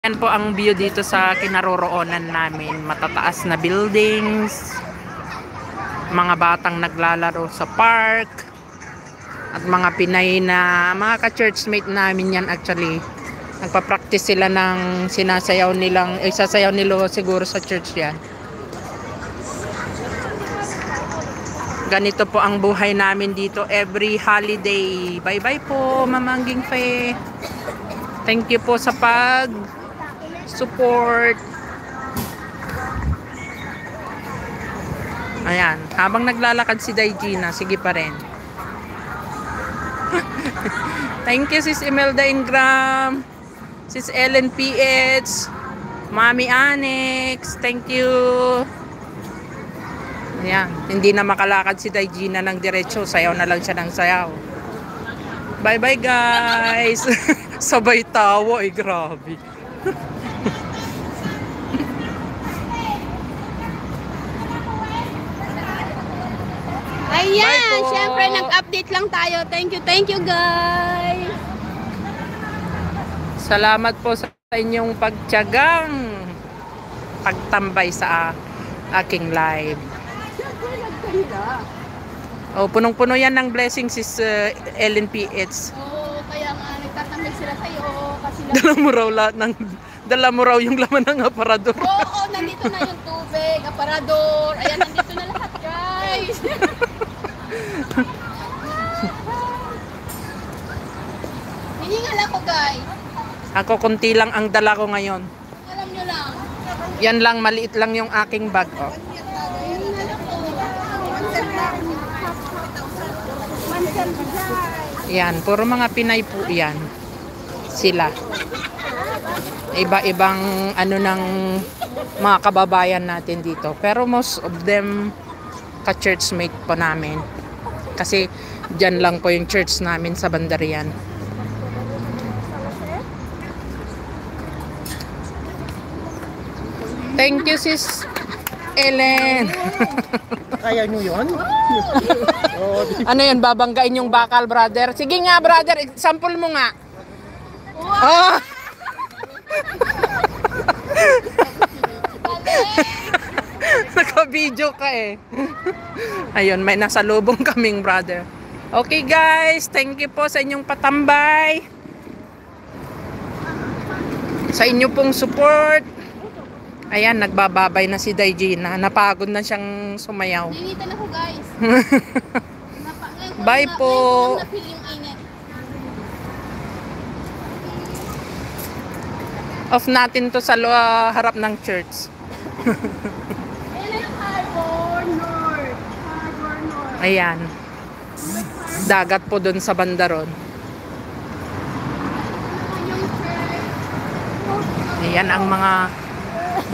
Yan po ang view dito sa kinaroroonan namin. Matataas na buildings, mga batang naglalaro sa park, at mga Pinay na mga ka-churchmate namin yan actually. Nagpa-practice sila ng sinasayaw nilang, sasayaw nila siguro sa church yan. Ganito po ang buhay namin dito every holiday. Bye-bye po, Mamangging Faye. Thank you po sa support. Ayan, habang naglalakad si Daigina, sige pa rin. Thank you Sis Imelda Ingram, Sis Ellen PH, Mami Annex, thank you. Ayan, hindi na makalakad si Daigina ng diretso, sayaw na lang siya ng sayaw. Bye bye guys. Sabay tawa, grabe. Ayan, syempre nag-update lang tayo. Thank you guys. Salamat po sa inyong pagtiyagang pagtambay sa aking live. Oh, punong-puno yan ng blessings is Ellen PH. Oo, kaya nga nagtatambay sila sa'yo kasi Dala mo raw yung laman ng aparador. Oo, nandito na yung tubig, aparador. Ayan, nandito na lahat, guys. Hiningal ako, guys. Ako konti lang ang dala ko ngayon. Alam nyo lang. Yan lang, maliit lang yung aking bag. Oh. Hiningal ako. Yan, puro mga Pinay po yan. Sila. Iba-ibang ano ng mga kababayan natin dito. Pero most of them ka-churchmate po namin. Kasi dyan lang po yung church namin sa Bandarian. Thank you Sis Ellen. Kaya nyo yun? Ano yun, babanggain yung bakal, brother? Sige nga, brother, sample mo nga. Oh! Naka-video ka eh. Ayun, may nasa lubong kaming, brother. Okay guys, thank you po sa inyong patambay. Sa inyo pong support. Ayan, nagbababay na si Daigina. Napagod na siyang sumayaw. Ninitan ako, guys. Bye po. Off natin to sa harap ng church. Ayan. Dagat po dun sa bandaron. Ayan ang mga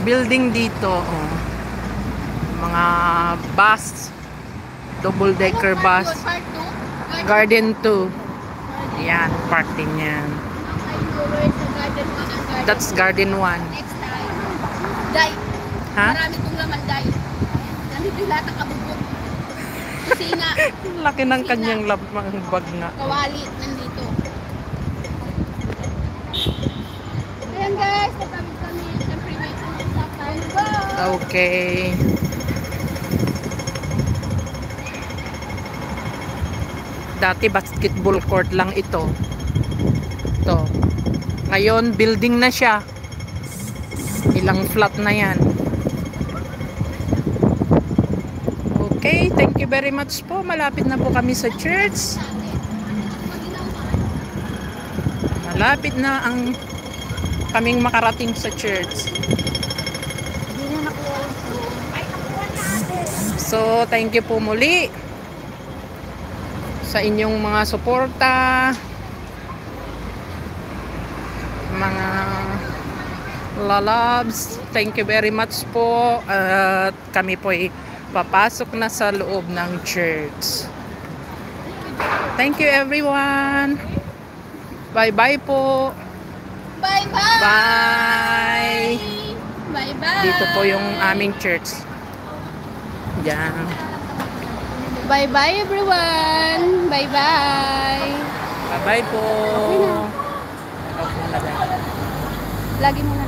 building dito. Oh. Mga bus. Double decker bus. Garden 2. Ayan, park din yan. That's Garden 1. Next time. Day. Ha? Marami itong laman, Day. Nandito yung lahat ng kabubog. Kasi nga. Laki ng kanyang bag nga. Kawali, nandito. Ayan guys, natamit kami. Siyempre may tumasak tayo. Go! Okay. Dati basketball court lang ito. Ito. Ngayon, building na siya. Ilang flat na yan. Okay, thank you very much po. Malapit na po kami sa church. Malapit na ang kaming makarating sa church. So, thank you po muli sa inyong mga suporta, mga lalabs. Thank you very much po. At kami po ay papasok na sa loob ng church. Thank you everyone. Bye-bye po. Bye-bye! Bye! Bye-bye! Dito po yung aming church. Diyan. Bye-bye everyone! Bye-bye! Bye-bye po. Okay na. Lagi mo na.